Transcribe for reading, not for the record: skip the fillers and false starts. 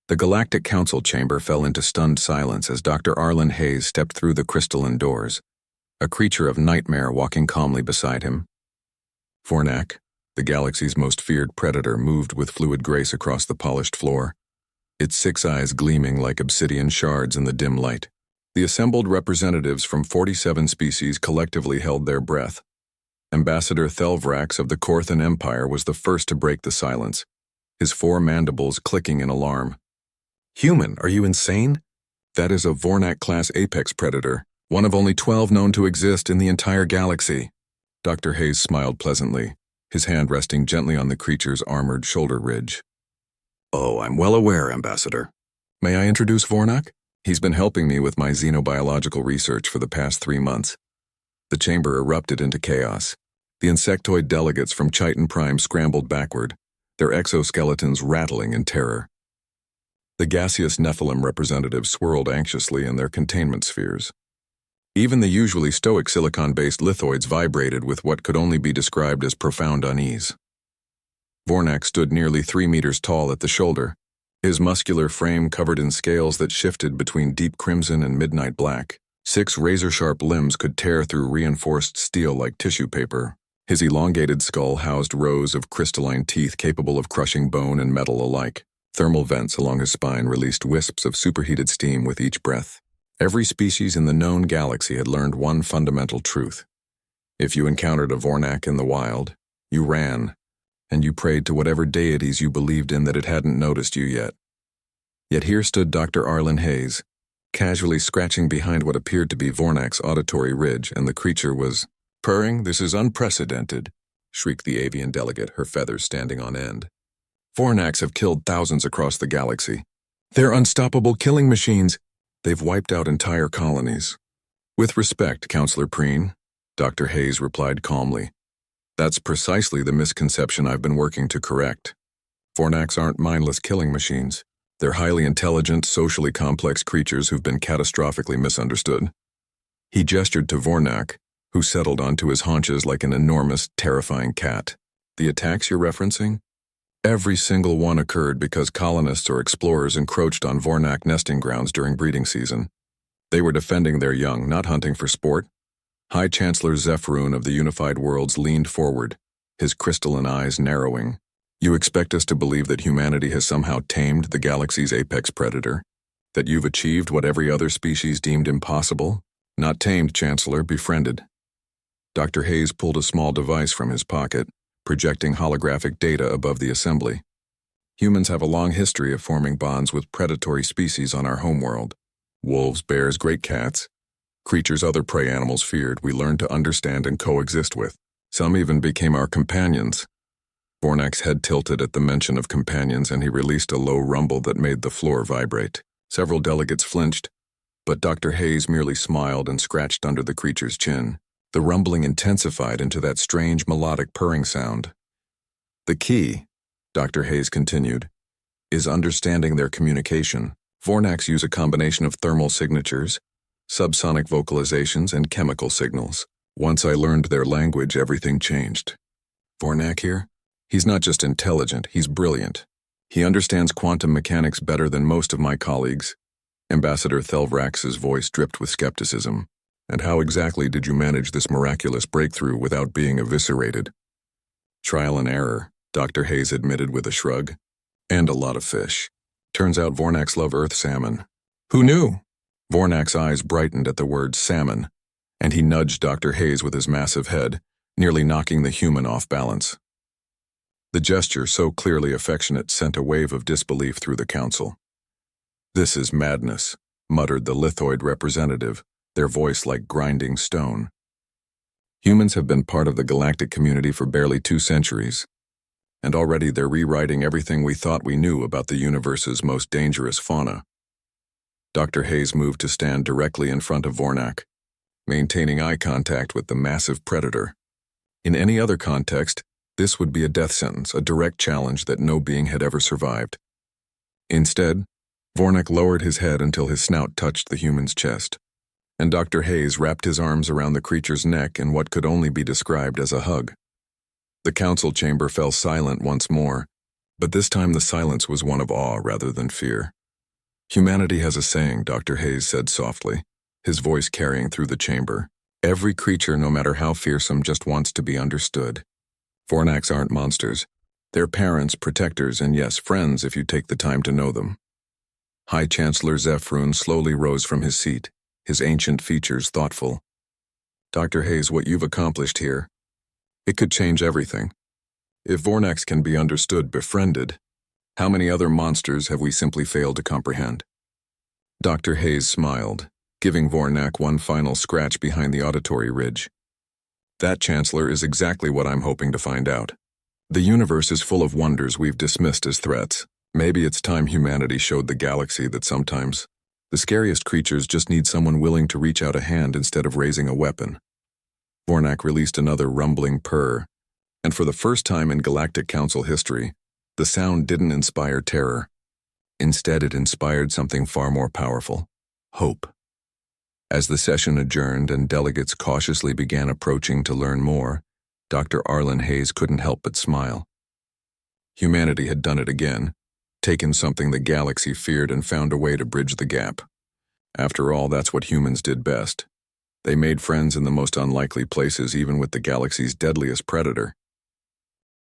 The Galactic Council chamber fell into stunned silence as Dr. Arlen Hayes stepped through the crystalline doors, a creature of nightmare walking calmly beside him. Vornak, the galaxy's most feared predator, moved with fluid grace across the polished floor, its 6 eyes gleaming like obsidian shards in the dim light. The assembled representatives from 47 species collectively held their breath. Ambassador Thelvrax of the Korthan Empire was the first to break the silence, his 4 mandibles clicking in alarm. "Human, are you insane? That is a Vornak-class apex predator, one of only 12 known to exist in the entire galaxy." Dr. Hayes smiled pleasantly, his hand resting gently on the creature's armored shoulder ridge. "Oh, I'm well aware, Ambassador. May I introduce Vornak? He's been helping me with my xenobiological research for the past 3 months." The chamber erupted into chaos. The insectoid delegates from Chiton Prime scrambled backward, their exoskeletons rattling in terror. The gaseous Nephilim representatives swirled anxiously in their containment spheres. Even the usually stoic silicon-based lithoids vibrated with what could only be described as profound unease. Vornak stood nearly 3 meters tall at the shoulder, his muscular frame covered in scales that shifted between deep crimson and midnight black. 6 razor-sharp limbs could tear through reinforced steel like tissue paper. His elongated skull housed rows of crystalline teeth capable of crushing bone and metal alike. Thermal vents along his spine released wisps of superheated steam with each breath. Every species in the known galaxy had learned one fundamental truth. If you encountered a Vornak in the wild, you ran, and you prayed to whatever deities you believed in that it hadn't noticed you yet. Yet here stood Dr. Arlen Hayes, casually scratching behind what appeared to be Vornak's auditory ridge, and the creature was purring. "This is unprecedented," shrieked the avian delegate, her feathers standing on end. "Vornaks have killed thousands across the galaxy. They're unstoppable killing machines. They've wiped out entire colonies." "With respect, Counselor Preen," Dr. Hayes replied calmly. "That's precisely the misconception I've been working to correct. Vornaks aren't mindless killing machines. They're highly intelligent, socially complex creatures who've been catastrophically misunderstood." He gestured to Vornak, who settled onto his haunches like an enormous, terrifying cat. "The attacks you're referencing? Every single one occurred because colonists or explorers encroached on Vornak nesting grounds during breeding season. They were defending their young, not hunting for sport." High Chancellor Zephyroon of the Unified Worlds leaned forward, his crystalline eyes narrowing. "You expect us to believe that humanity has somehow tamed the galaxy's apex predator? That you've achieved what every other species deemed impossible? Not tamed, Chancellor, befriended." Dr. Hayes pulled a small device from his pocket, projecting holographic data above the assembly. "Humans have a long history of forming bonds with predatory species on our homeworld. Wolves, bears, great cats. Creatures other prey animals feared, we learned to understand and coexist with. Some even became our companions." Vornak's head tilted at the mention of companions, and he released a low rumble that made the floor vibrate. Several delegates flinched, but Dr. Hayes merely smiled and scratched under the creature's chin. The rumbling intensified into that strange melodic purring sound. "The key," Dr. Hayes continued, "is understanding their communication. Vornaks use a combination of thermal signatures, subsonic vocalizations, and chemical signals. Once I learned their language, everything changed. Vornak here? He's not just intelligent, he's brilliant. He understands quantum mechanics better than most of my colleagues." Ambassador Thelvrax's voice dripped with skepticism. "And how exactly did you manage this miraculous breakthrough without being eviscerated?" "Trial and error," Dr. Hayes admitted with a shrug. "And a lot of fish. Turns out Vornaks love earth salmon." "Who knew?" Vornak's eyes brightened at the word salmon, and he nudged Dr. Hayes with his massive head, nearly knocking the human off balance. The gesture, so clearly affectionate, sent a wave of disbelief through the council. "This is madness," muttered the lithoid representative, their voice like grinding stone. "Humans have been part of the galactic community for barely 2 centuries, and already they're rewriting everything we thought we knew about the universe's most dangerous fauna." Dr. Hayes moved to stand directly in front of Vornak, maintaining eye contact with the massive predator. In any other context, this would be a death sentence, a direct challenge that no being had ever survived. Instead, Vornak lowered his head until his snout touched the human's chest, and Dr. Hayes wrapped his arms around the creature's neck in what could only be described as a hug. The council chamber fell silent once more, but this time the silence was one of awe rather than fear. Humanity has a saying, Dr. Hayes said softly, his voice carrying through the chamber. Every creature, no matter how fearsome, just wants to be understood. Fornax aren't monsters. They're parents, protectors, and yes, friends if you take the time to know them. High Chancellor Zephrun slowly rose from his seat, his ancient features thoughtful. Dr. Hayes, what you've accomplished here, it could change everything. If Fornax can be understood, befriended, how many other monsters have we simply failed to comprehend? Dr. Hayes smiled, giving Fornax one final scratch behind the auditory ridge. That, Chancellor, is exactly what I'm hoping to find out. The universe is full of wonders we've dismissed as threats. Maybe it's time humanity showed the galaxy that sometimes the scariest creatures just need someone willing to reach out a hand instead of raising a weapon. Fornax released another rumbling purr, and for the first time in Galactic Council history, the sound didn't inspire terror. Instead, it inspired something far more powerful: hope. As the session adjourned and delegates cautiously began approaching to learn more, Dr. Arlen Hayes couldn't help but smile. Humanity had done it again, taken something the galaxy feared and found a way to bridge the gap. After all, that's what humans did best. They made friends in the most unlikely places, even with the galaxy's deadliest predator.